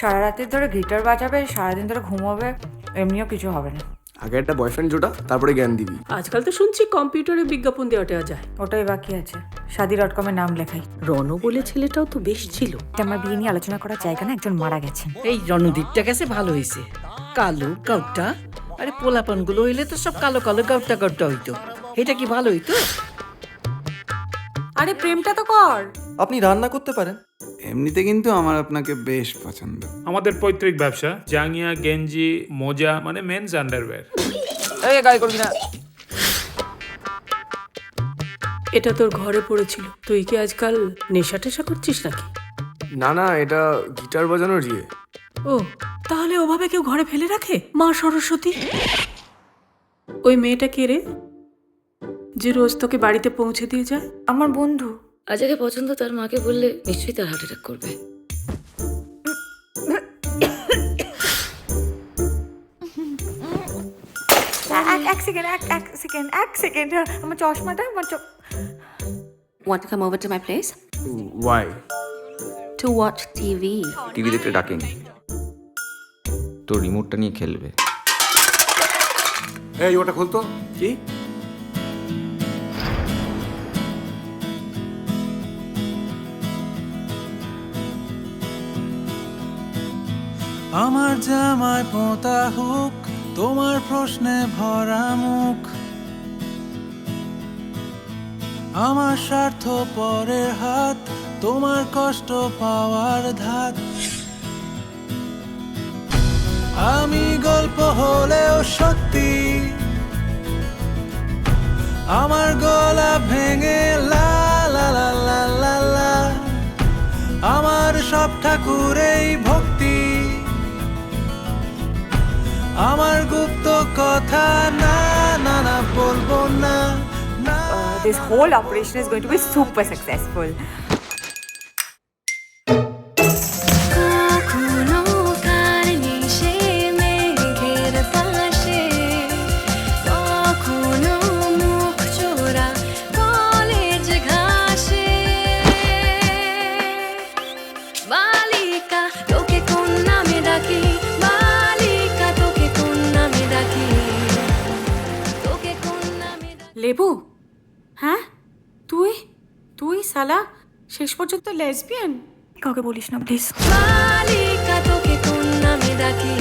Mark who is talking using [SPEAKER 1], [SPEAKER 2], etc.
[SPEAKER 1] সারা রাতের ধরে গিটার বাজাবে, সারাদিন ধরে ঘুমাবে, এমনিও কিছু হবে না।
[SPEAKER 2] আগে একটা বয়ফ্রেন্ড জোটা, তারপরে জ্ঞান দিবি।
[SPEAKER 3] আজকাল তো শুনছি কম্পিউটারে বিজ্ঞাপন দেওয়া যায়।
[SPEAKER 1] ওটাই বাকি আছে, শাদি.com-এ নাম লেখাই।
[SPEAKER 3] রণ বলে ছেলেটাও তো বেশ ছিল।
[SPEAKER 1] আমার বিয়ে নিয়ে আলোচনা করার জায়গা না, একজন মারা গেছেন।
[SPEAKER 4] এই রণদীপটা গেছে ভালো হয়েছে। কালো গাউটটা, আরে পোলাপানগুলো হইলে তো সব কালো কালো গাউটটা গাউটটা হইতো। এটা কি ভালো হইতো?
[SPEAKER 1] আরে প্রেমটা তো কর।
[SPEAKER 2] আপনি রান্না করতে পারেন?
[SPEAKER 5] এমনিতে কিন্তু আমার আপনাকে বেশ পছন্দ।
[SPEAKER 6] আমাদের পৈতৃক ব্যবসা, জাঙ্গিয়া, গেঞ্জি, মোজা, মানে মেন্স আন্ডারওয়্যার।
[SPEAKER 2] এই গায়ে করবি না।
[SPEAKER 3] এটা তোর ঘরে পড়েছিল, তুই কি আজকাল নেশা টেশা করছিস নাকি?
[SPEAKER 2] না না, এটা গিটার বাজানোর ইয়ে।
[SPEAKER 3] ও, তাহলে ওভাবে কেউ ঘরে ফেলে রাখে? মা সরস্বতী। ওই মেয়েটা কে রে, যে রোজ তোকে বাড়িতে পৌঁছে দিয়ে যায়?
[SPEAKER 1] আমার বন্ধু।
[SPEAKER 7] আজ যাকে পছন্দ তার মাকে বললে নিশ্চয়ই তার হার্ট অ্যাটাক করবে।
[SPEAKER 1] এক সেকেন্ড, আমার চশমাটা, আমার
[SPEAKER 7] Want to come over to my place?
[SPEAKER 2] Why?
[SPEAKER 7] To watch TV.
[SPEAKER 8] TV দেখতে ডাকেনি, তো রিমোটটা নিয়ে খেলবে।
[SPEAKER 5] এই ওটা খুলতো।
[SPEAKER 2] কি?
[SPEAKER 9] আমার জামায় পোঁতা হুক, তোমার প্রশ্নে ভরা মুখ, আমার স্বার্থ পরের হাত, তোমার কষ্ট পাওয়ার ধাত। আমি গল্প হলেও সত্যি, আমার গলা ভেঙে লা লা লা লা লা লা, আমার সব ঠাকুরেই ভক্তি, আমার গুপ্ত কথা না না না বলবো না না।
[SPEAKER 1] This whole operation is going to be super successful.
[SPEAKER 3] লেবু, হ্যাঁ তুই সালা শেষ পর্যন্ত লেসবিয়ান?
[SPEAKER 1] কাউকে বলিস না প্লিজ।
[SPEAKER 7] বালিকা তোকে কোন নামে ডাকি?